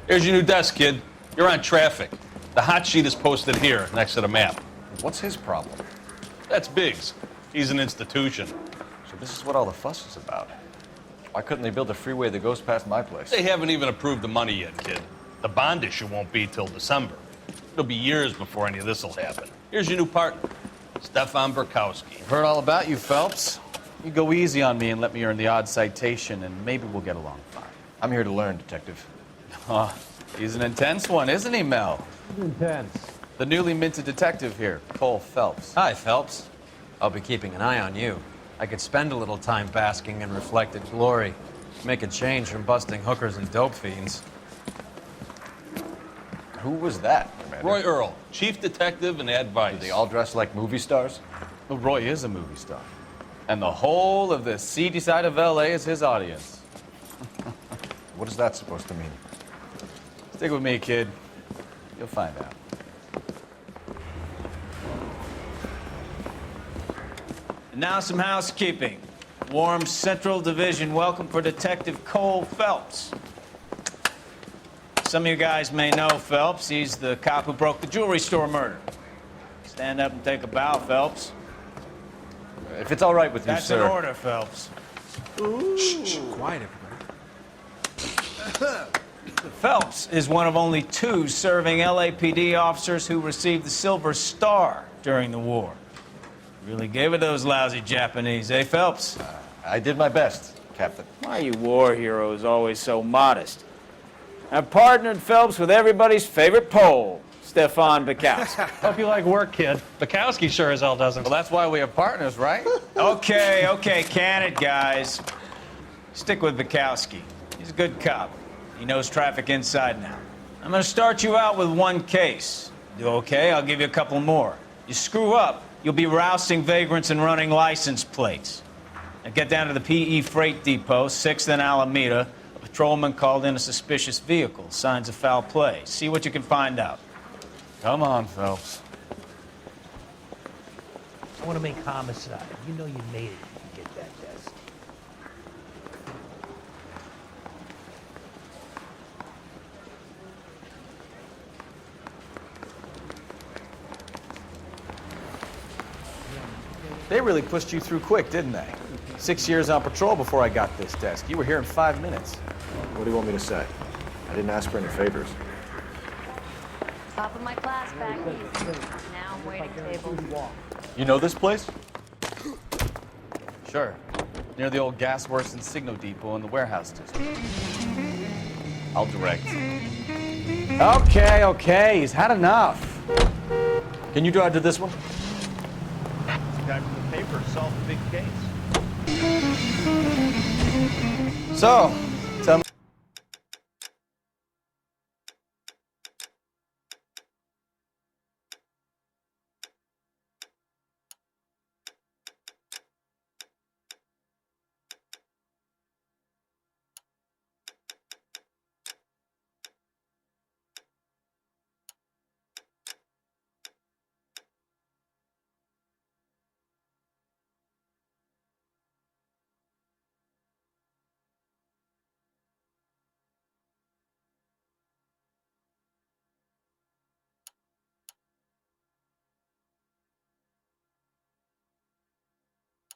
Here's your new desk, kid. You're on traffic. The hot sheet is posted here, next to the map. What's his problem? That's Biggs. He's an institution. So this is what all the fuss is about. Why couldn't they build a freeway that goes past my place? They haven't even approved the money yet, kid. The bond issue won't be till December. It'll be years before any of this will happen. Here's your new partner, Stefan Burkowski. Heard all about you, Phelps. You go easy on me and let me earn the odd citation, and maybe we'll get along fine. I'm here to learn, Detective. Oh, he's an intense one, isn't he, Mel? Intense. The newly minted detective here, Cole Phelps. Hi, Phelps. I'll be keeping an eye on you. I could spend a little time basking in reflected glory. Make a change from busting hookers and dope fiends. Who was that, Commander? Roy Earl, chief detective and advice. Do they all dress like movie stars? Well, Roy is a movie star. And the whole of the seedy side of L.A. is his audience. What is that supposed to mean? Stick with me, kid. You'll find out. And now some housekeeping. Warm Central Division welcome for Detective Cole Phelps. Some of you guys may know Phelps. He's the cop who broke the jewelry store murder. Stand up and take a bow, Phelps. If it's all right with you, That's sir. an order, Phelps. Shh, quiet, everybody. Phelps is one of only 2 serving LAPD officers who received the Silver Star during the war. Really gave it those lousy Japanese, eh, Phelps? I did my best, Captain. Why are you war heroes always so modest? I've partnered Phelps with everybody's favorite Pole, Stefan Burkowski. Hope you like work, kid. Bukowski sure as hell doesn't. Well, that's why we have partners, right? Okay, can it, guys. Stick with Burkowski. He's a good cop. He knows traffic inside and out. I'm gonna start you out with 1 case. Do okay, I'll give you a couple more. You screw up, you'll be rousting vagrants and running license plates. Now get down to the PE Freight Depot, 6th and Alameda. A patrolman called in a suspicious vehicle, signs of foul play. See what you can find out. Come on, Phelps. I want to make homicide. You know you made it if you get that desk. They really pushed you through quick, didn't they? 6 years on patrol before I got this desk. You were here in 5 minutes. What do you want me to say? I didn't ask for any favors. Top of my class back east. Now I'm waiting tables. You know this place? Sure. Near the old gasworks and signal depot in the warehouse district. I'll direct. Okay. He's had enough. Can you drive to this one? The guy from the paper solved a big case. So, tell me.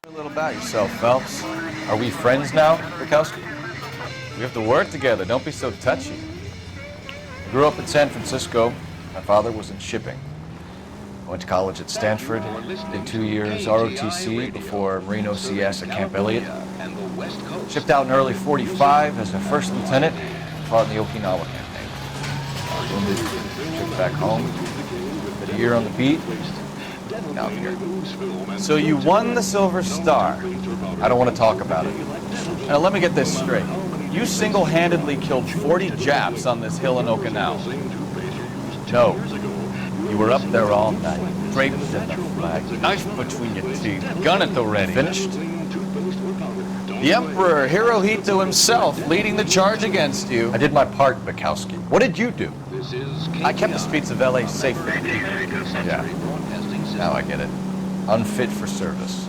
A little about yourself, Phelps. Are we friends now, Burkowski? We have to work together. Don't be so touchy. I grew up in San Francisco. My father was in shipping. I went to college at Stanford, did 2 years ROTC before Marine OCS at Camp Elliott. Shipped out in early '45 as a first lieutenant, fought in the Okinawa campaign. Wounded, shipped back home, did a year on the beat, now I'm here. So you won the Silver Star. I don't want to talk about it. Now let me get this straight. You single-handedly killed 40 Japs on this hill in Okinawa. No. You were up there all night, draped in the flag, knife between your teeth, gun at the ready. Finished? The Emperor Hirohito himself leading the charge against you. I did my part, Bukowski. What did you do? I kept the streets of L.A. safe for people. Yeah. Now I get it. Unfit for service.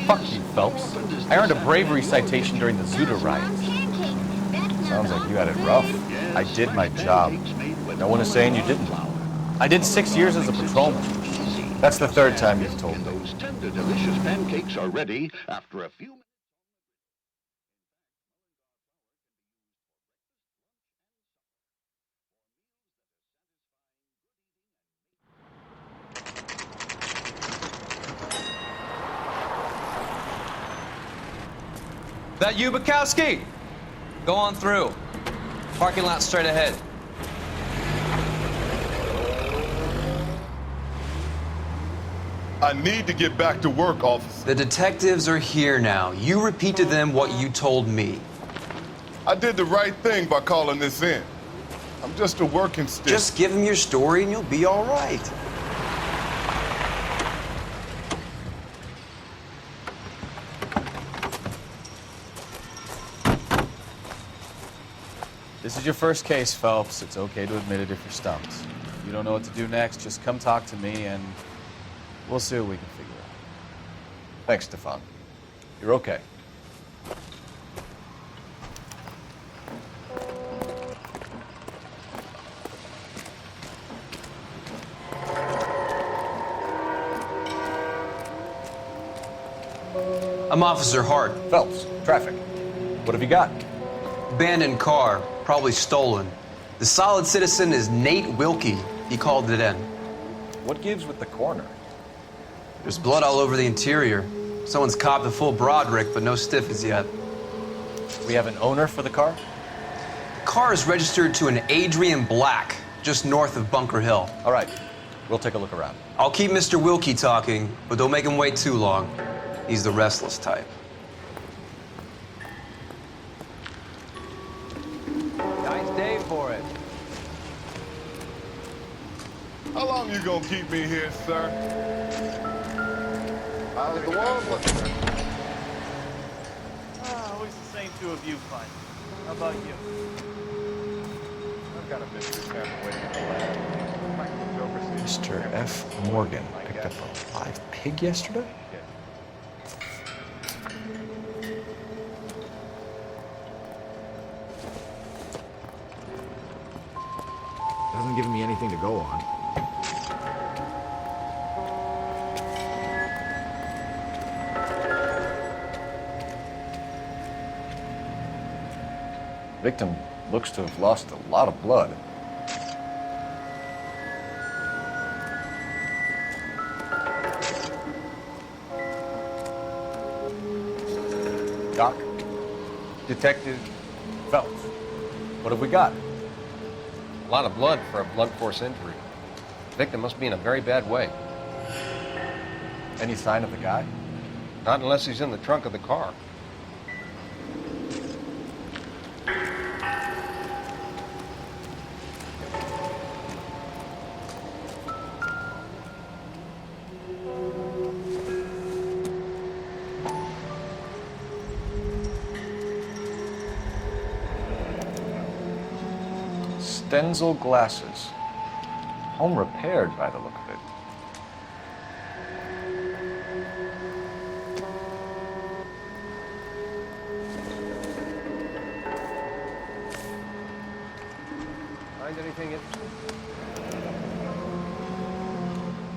Fuck you, Phelps. I earned a bravery citation during the Zuda riots. Sounds like you had it rough. I did my job. No one is saying you didn't. I did 6 years as a patrolman. That's the third time you've told me. Those tender, delicious pancakes are ready after a few minutes. That you, Bukowski? Go on through. Parking lot straight ahead. I need to get back to work, officer. The detectives are here now. You repeat to them what you told me. I did the right thing by calling this in. I'm just a working stick. Just give them your story and you'll be all right. This is your first case, Phelps. It's okay to admit it if you're stumped. If you don't know what to do next, just come talk to me and we'll see what we can figure out. Thanks, Stefan. You're okay. I'm Officer Hart. Phelps, traffic. What have you got? Abandoned car, probably stolen. The solid citizen is Nate Wilkie. He called it in. What gives with the coroner? There's blood all over the interior. Someone's copped a full Broderick, but no stiff as yet. We have an owner for the car? The car is registered to an Adrian Black, just north of Bunker Hill. All right, we'll take a look around. I'll keep Mr. Wilkie talking, but don't make him wait too long. He's the restless type. Nice day for it. How long you gonna keep me here, sir? How's the world looking? Always the same two of you fight. How about you? I've got a mystery sample waiting in the lab. Mr. F. Morgan picked up a live pig yesterday? Doesn't give me anything to go on. Victim looks to have lost a lot of blood. Doc, Detective Phelps, what have we got? A lot of blood for a blunt force injury. The victim must be in a very bad way. Any sign of the guy? Not unless he's in the trunk of the car. Stenzel glasses. Home repaired by the look of it. Find anything interesting?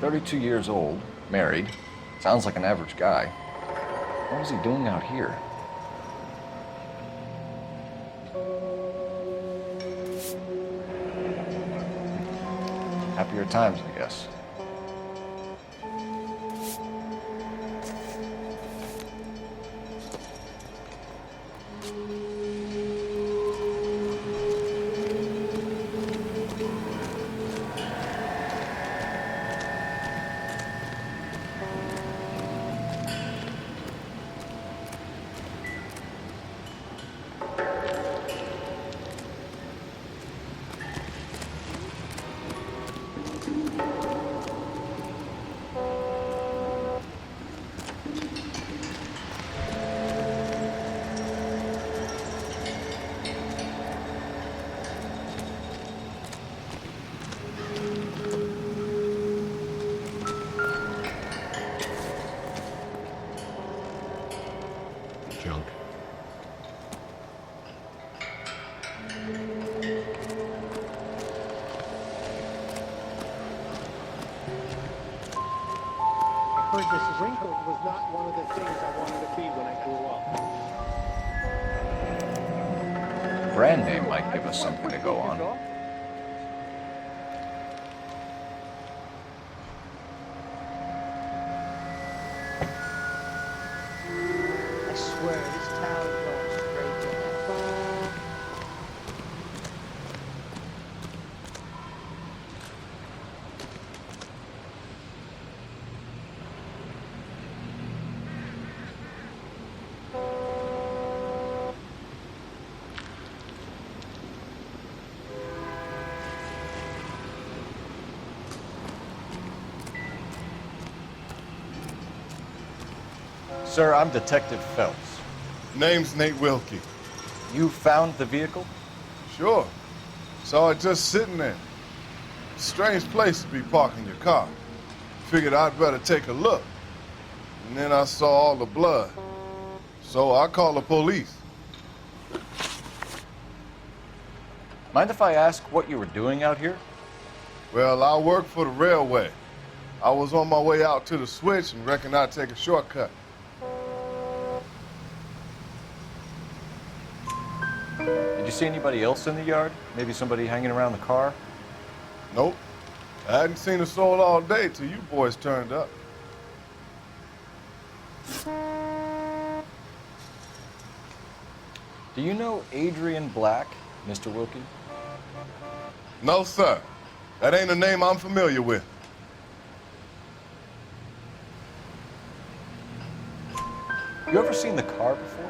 32 years old, married. Sounds like an average guy. What was he doing out here? Happier times, I guess. brand name might give us something to go on. I swear, this town is going straight to hell. Sir, I'm Detective Phelps. Name's Nate Wilkie. You found the vehicle? Sure. Saw it just sitting there. Strange place to be parking your car. Figured I'd better take a look. And then I saw all the blood. So I called the police. Mind if I ask what you were doing out here? Well, I work for the railway. I was on my way out to the switch and reckoned I'd take a shortcut. Did you see anybody else in the yard? Maybe somebody hanging around the car? Nope. I hadn't seen a soul all day till you boys turned up. Do you know Adrian Black, Mr. Wilkie? No, sir. That ain't a name I'm familiar with. You ever seen the car before?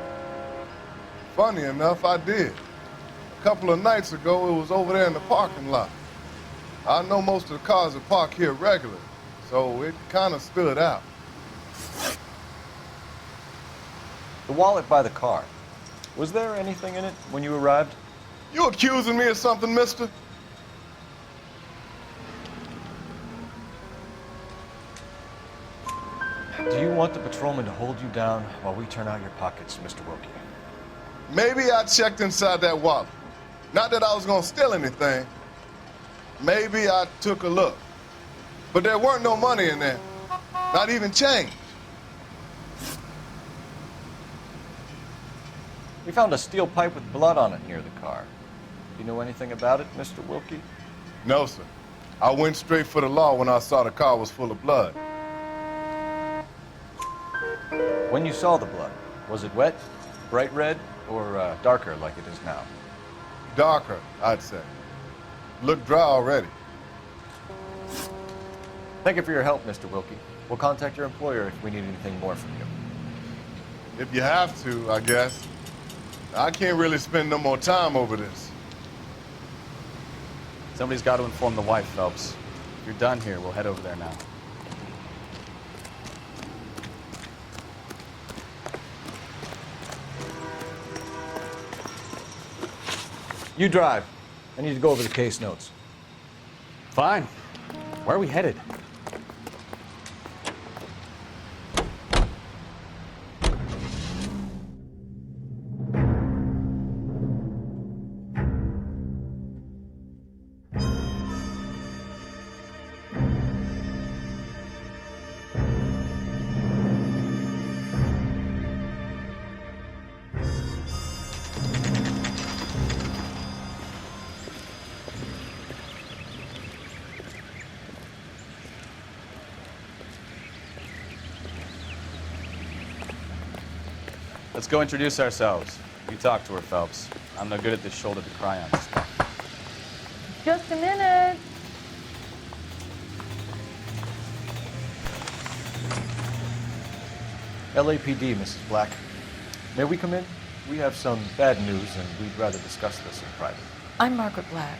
Funny enough, I did. A couple of nights ago, it was over there in the parking lot. I know most of the cars are parked here regularly, so it kind of stood out. The wallet by the car. Was there anything in it when you arrived? You accusing me of something, mister? Do you want the patrolman to hold you down while we turn out your pockets, Mr. Wilkie? Maybe I checked inside that wallet. Not that I was gonna steal anything. Maybe I took a look. But there weren't no money in there. Not even change. We found a steel pipe with blood on it near the car. Do you know anything about it, Mr. Wilkie? No, sir. I went straight for the law when I saw the car was full of blood. When you saw the blood, was it wet, bright red, or darker like it is now? Darker, I'd say. Looked dry already. Thank you for your help, Mr. Wilkie. We'll contact your employer if we need anything more from you. If you have to, I guess. I can't really spend no more time over this. Somebody's got to inform the wife, Phelps. If you're done here, we'll head over there now. You drive. I need to go over the case notes. Fine. Where are we headed? Let's go introduce ourselves. You talk to her, Phelps. I'm no good at this shoulder to cry on stuff. Just a minute. LAPD, Mrs. Black. May we come in? We have some bad news, and we'd rather discuss this in private. I'm Margaret Black.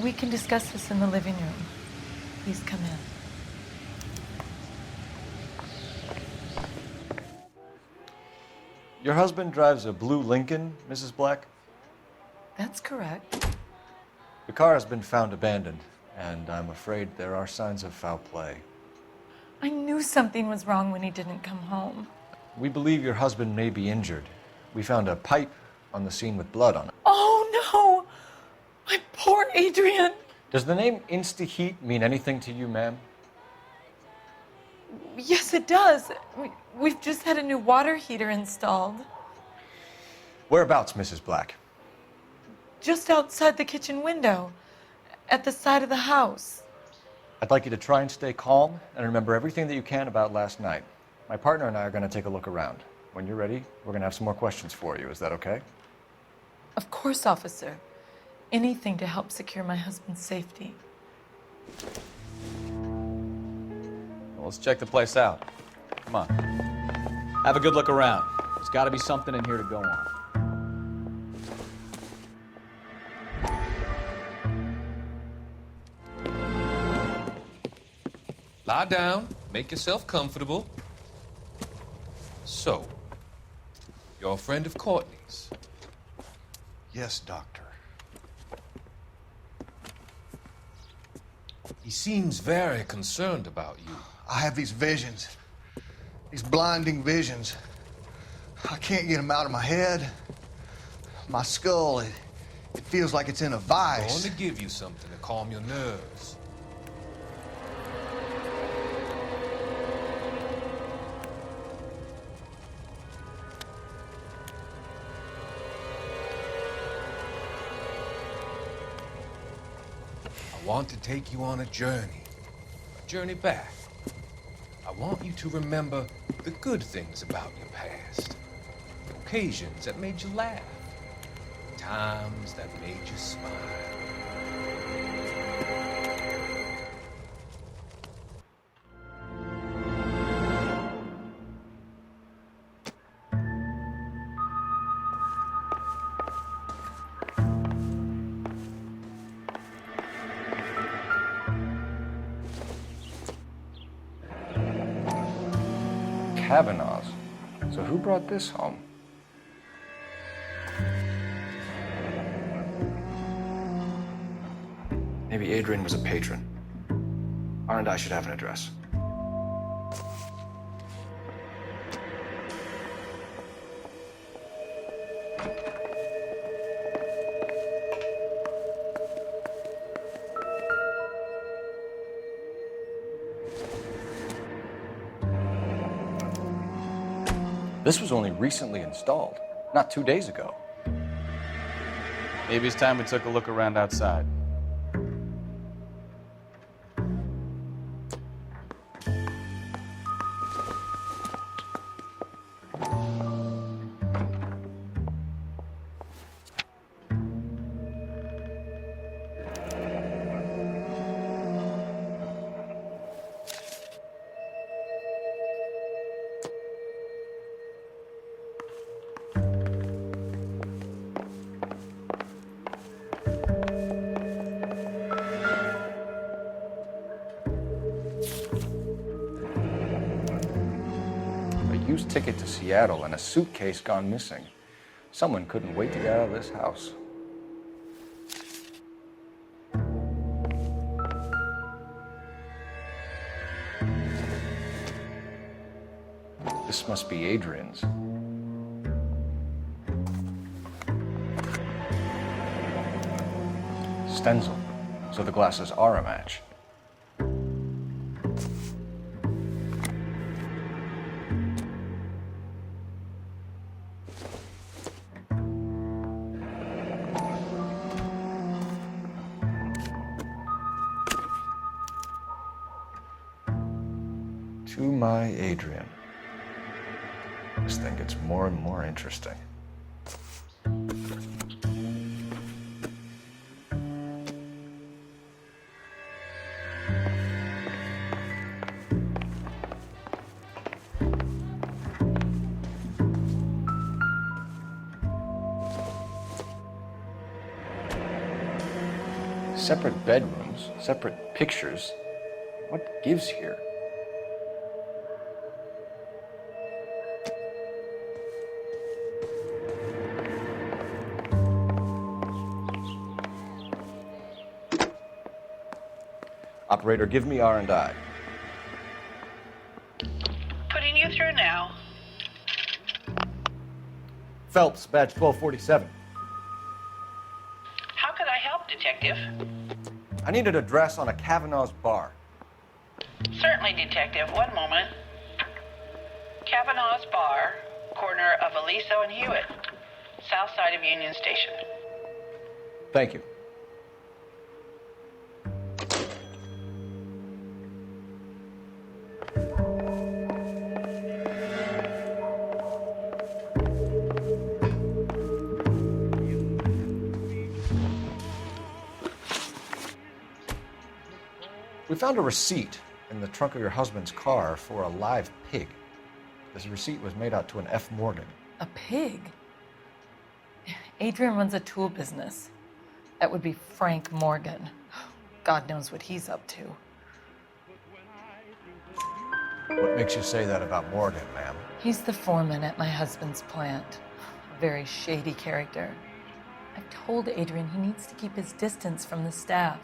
We can discuss this in the living room. Please come in. Your husband drives a blue Lincoln, Mrs. Black? That's correct. The car has been found abandoned, and I'm afraid there are signs of foul play. I knew something was wrong when he didn't come home. We believe your husband may be injured. We found a pipe on the scene with blood on it. Oh, no! My poor Adrian! Does the name Insta-Heat mean anything to you, ma'am? Yes, it does. We've just had a new water heater installed. Whereabouts, Mrs. Black? Just outside the kitchen window, at the side of the house. I'd like you to try and stay calm and remember everything that you can about last night. My partner and I are going to take a look around. When you're ready, we're going to have some more questions for you. Is that okay? Of course, officer. Anything to help secure my husband's safety. Well, let's check the place out. Come on. Have a good look around. There's got to be something in here to go on. Lie down, make yourself comfortable. So, you're a friend of Courtney's? Yes, Doctor. He seems very concerned about you. I have these visions, these blinding visions. I can't get them out of my head. My skull, it feels like it's in a I'm vice. going to give you something to calm your nerves. I want to take you on a journey back. I want you to remember the good things about your past, the occasions that made you laugh, times that made you smile. Kavanaugh's. So who brought this home? Maybe Adrian was a patron. R and I should have an address. This was only recently installed, not 2 days ago. Maybe it's time we took a look around outside. Used ticket to Seattle and a suitcase gone missing. Someone couldn't wait to get out of this house. This must be Adrian's. Stencil, so the glasses are a match. To my Adrian. This thing gets more and more interesting. Separate bedrooms, separate pictures. What gives here? Operator, give me R&I. Putting you through now. Phelps, badge 1247. How could I help, Detective? I need an address on a Kavanaugh's bar. Certainly, Detective. One moment. Kavanaugh's Bar, corner of Aliso and Hewitt. south side of Union Station. Thank you. We found a receipt in the trunk of your husband's car for a live pig. This receipt was made out to an F. Morgan. A pig? Adrian runs a tool business. That would be Frank Morgan. God knows what he's up to. What makes you say that about Morgan, ma'am? He's the foreman at my husband's plant. A very shady character. I've told Adrian he needs to keep his distance from the staff.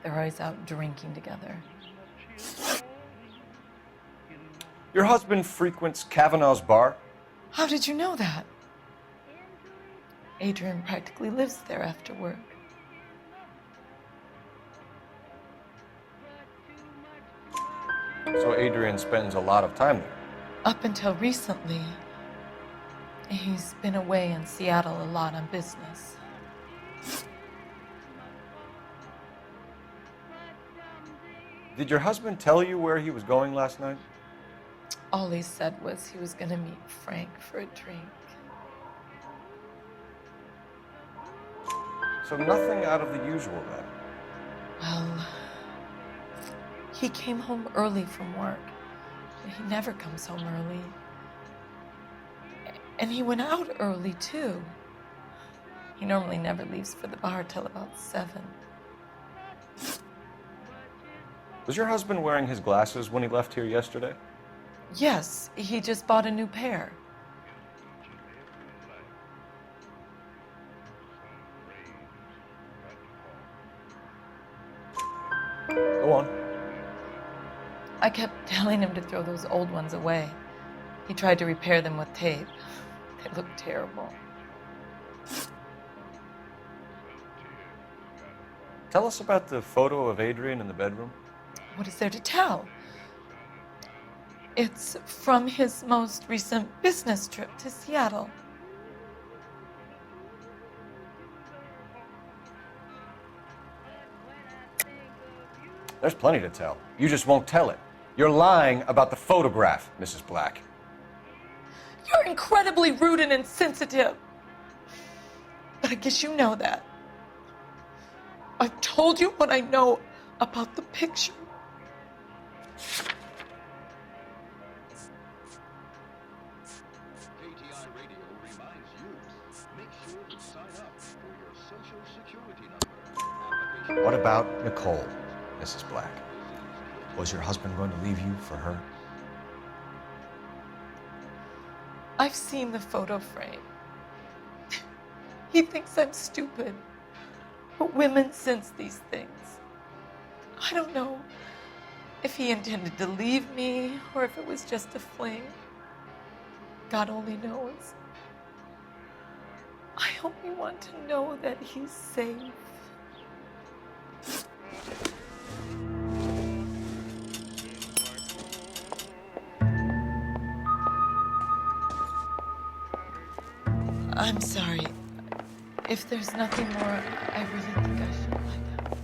They're always out drinking together. Your husband frequents Kavanaugh's bar? How did you know that? Adrian practically lives there after work. So Adrian spends a lot of time there? Up until recently, he's been away in Seattle a lot on business. Did your husband tell you where he was going last night? All he said was he was gonna meet Frank for a drink. So nothing out of the usual then? Well, he came home early from work. He never comes home early. And he went out early, too. He normally never leaves for the bar till about 7. Was your husband wearing his glasses when he left here yesterday? Yes, he just bought a new pair. Go on. I kept telling him to throw those old ones away. He tried to repair them with tape. They looked terrible. Tell us about the photo of Adrian in the bedroom. What is there to tell? It's from his most recent business trip to Seattle. There's plenty to tell. You just won't tell it. You're lying about the photograph, Mrs. Black. You're incredibly rude and insensitive. But I guess you know that. I've told you what I know about the picture. KTI Radio reminds you, make sure to sign up for your Social Security number. What about Nicole, Mrs. Black? Was your husband going to leave you for her? I've seen the photo frame. He thinks I'm stupid. But women sense these things. I don't know if he intended to leave me or if it was just a fling. God only knows. I only want to know that he's safe. I'm sorry. If there's nothing more, I really think I should find out.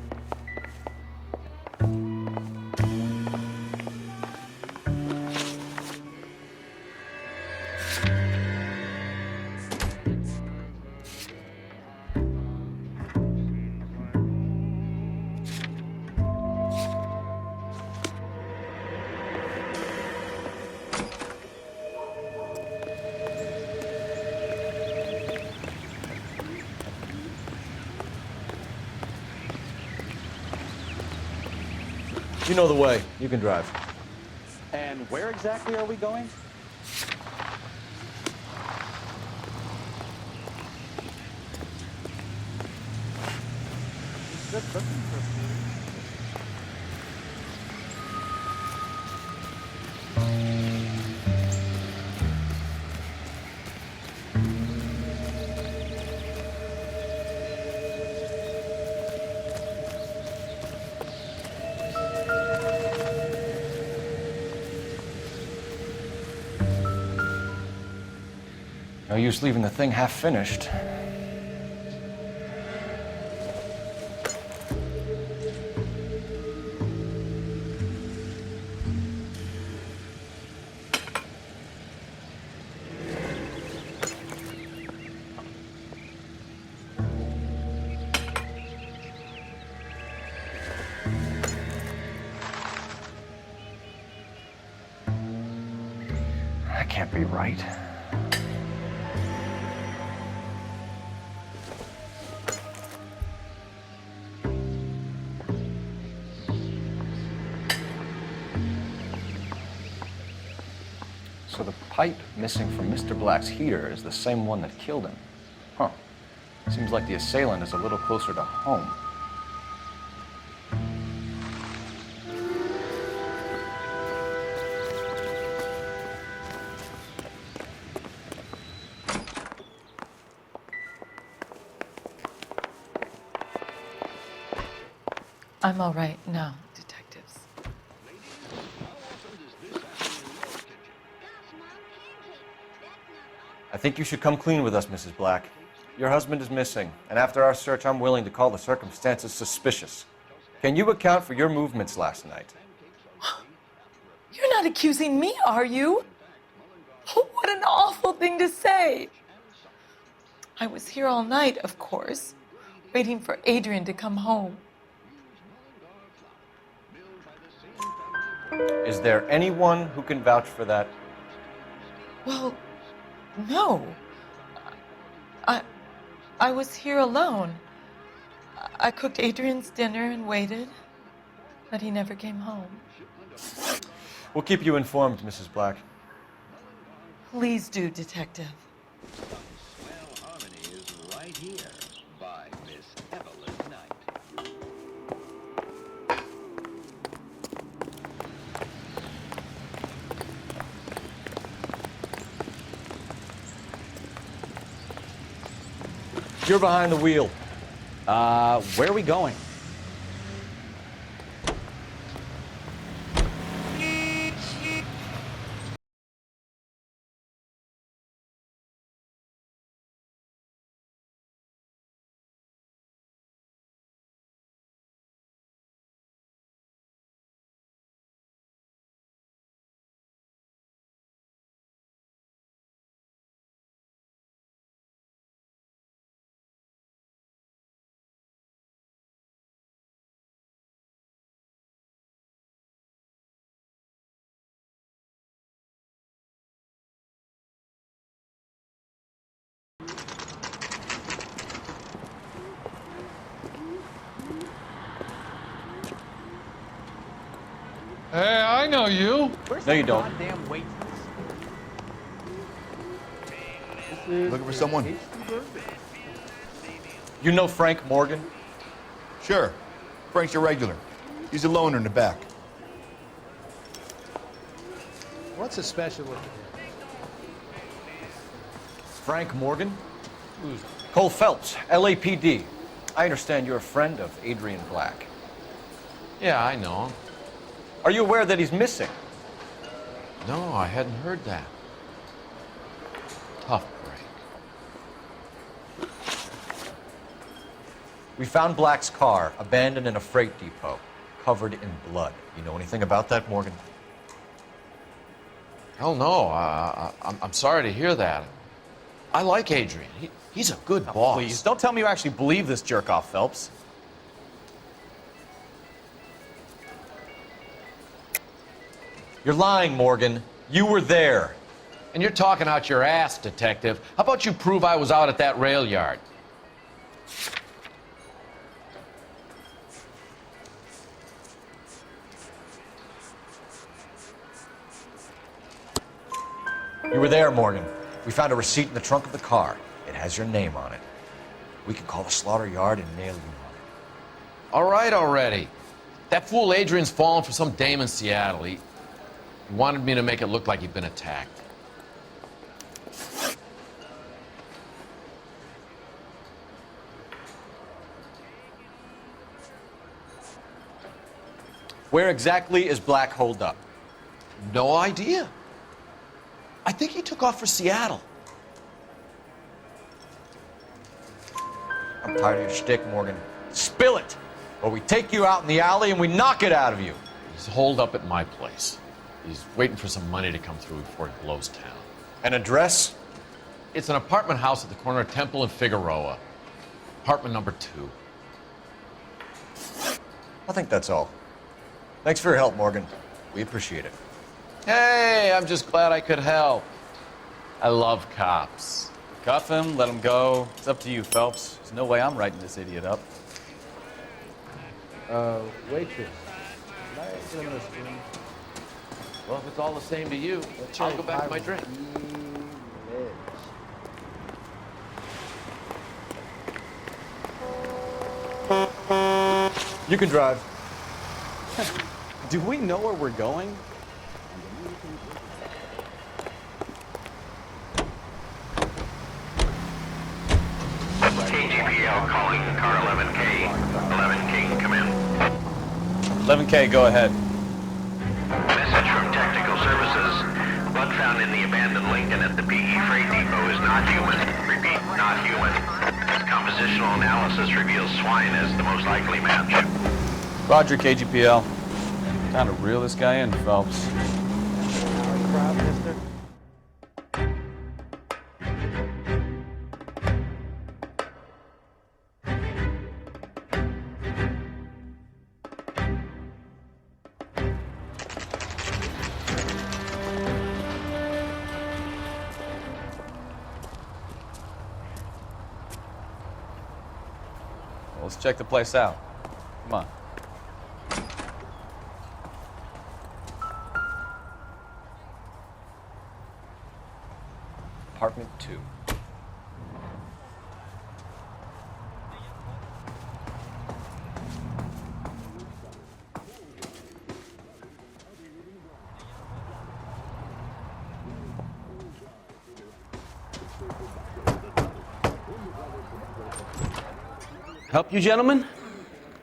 You know the way. You can drive. And where exactly are we going? Good cooking for food. Now use leaving the thing half finished. That can't be right. So the pipe missing from Mr. Black's heater is the same one that killed him. Huh. Seems like the assailant is a little closer to home. I'm all right now, detectives. I think you should come clean with us, Mrs. Black. Your husband is missing, and after our search, I'm willing to call the circumstances suspicious. Can you account for your movements last night? You're not accusing me, are you? What an awful thing to say. I was here all night, of course, waiting for Adrian to come home. Is there anyone who can vouch for that? Well, no. I was here alone. I cooked Adrian's dinner and waited, but he never came home. We'll keep you informed, Mrs. Black. Please do, Detective. Swell harmony is right here by Miss Evelyn Knight. You're behind the wheel. Where are we going? Hey, I know you. No, you don't. Goddamn waitress. Looking for someone? You know Frank Morgan? Sure. Frank's a regular. He's a loner in the back. What's so special with it? Frank Morgan? Who's Cole Phelps, LAPD. I understand you're a friend of Adrian Black. Yeah, I know him. Are you aware that he's missing? No, I hadn't heard that. Tough break. We found Black's car abandoned in a freight depot, covered in blood. You know anything about that, Morgan? Hell no. I'm sorry to hear that. I like Adrian. He's a good boss. Please, don't tell me you actually believe this jerk-off, Phelps. You're lying, Morgan. You were there. And you're talking out your ass, detective. How about you prove I was out at that rail yard? You were there, Morgan. We found a receipt in the trunk of the car. It has your name on it. We can call the slaughter yard and nail you on it. All right already. That fool Adrian's fallen for some dame in Seattle. He wanted me to make it look like he'd been attacked. Where exactly is Black holed up? No idea. I think he took off for Seattle. I'm tired of your shtick, Morgan. Spill it! Or we take you out in the alley and we knock it out of you. He's holed up at my place. He's waiting for some money to come through before he blows town. An address? It's an apartment house at the corner of Temple and Figueroa. Apartment number 2. I think that's all. Thanks for your help, Morgan. We appreciate it. Hey, I'm just glad I could help. I love cops. Cuff him, let him go. It's up to you, Phelps. There's no way I'm writing this idiot up. Waitress. Can I get in this room? Well, if it's all the same to you, I'll go back to my drink. You can drive. Do we know where we're going? KGPL calling car 11K. 11K, come in. 11K, go ahead. Message from Technical Services. Blood found in the abandoned Lincoln at the PE Freight Depot is not human. Repeat, not human. Compositional analysis reveals swine as the most likely match. Roger, KGPL. Time to reel this guy in, Phelps. Well, let's check the place out. Come on. Apartment 2. Help you, gentlemen?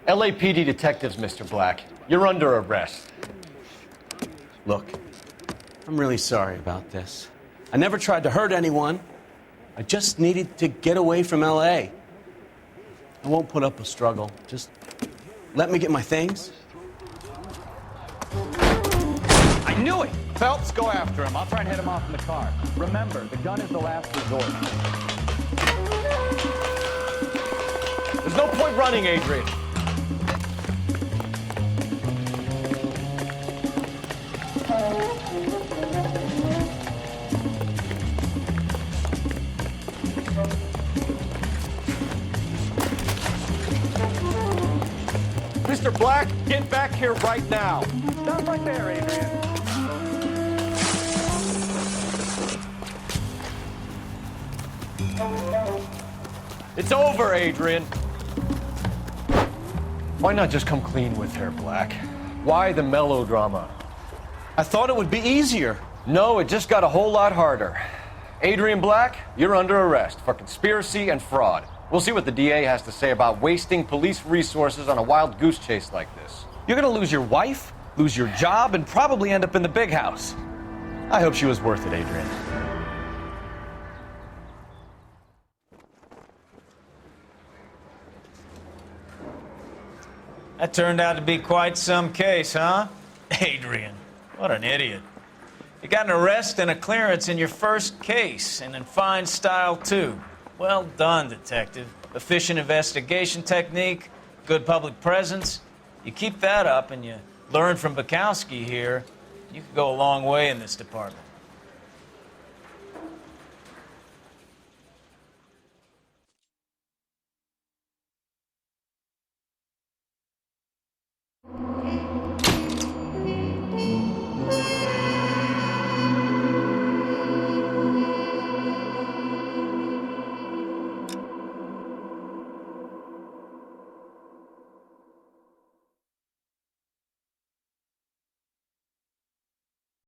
LAPD detectives, Mr. Black. You're under arrest. Look, I'm really sorry about this. I never tried to hurt anyone. I just needed to get away from LA. I won't put up a struggle. Just let me get my things. I knew it! Phelps, go after him. I'll try and head him off in the car. Remember, the gun is the last resort. There's no point running, Adrian. Mr. Black, get back here right now. Stop right there, Adrian. It's over, Adrian. Why not just come clean with her, Black? Why the melodrama? I thought it would be easier. No, it just got a whole lot harder. Adrian Black, you're under arrest for conspiracy and fraud. We'll see what the DA has to say about wasting police resources on a wild goose chase like this. You're gonna lose your wife, lose your job, and probably end up in the big house. I hope she was worth it, Adrian. That turned out to be quite some case, huh? Adrian, what an idiot. You got an arrest and a clearance in your first case, and in fine style, too. Well done, detective. Efficient investigation technique, good public presence. You keep that up and you learn from Bukowski here, you could go a long way in this department.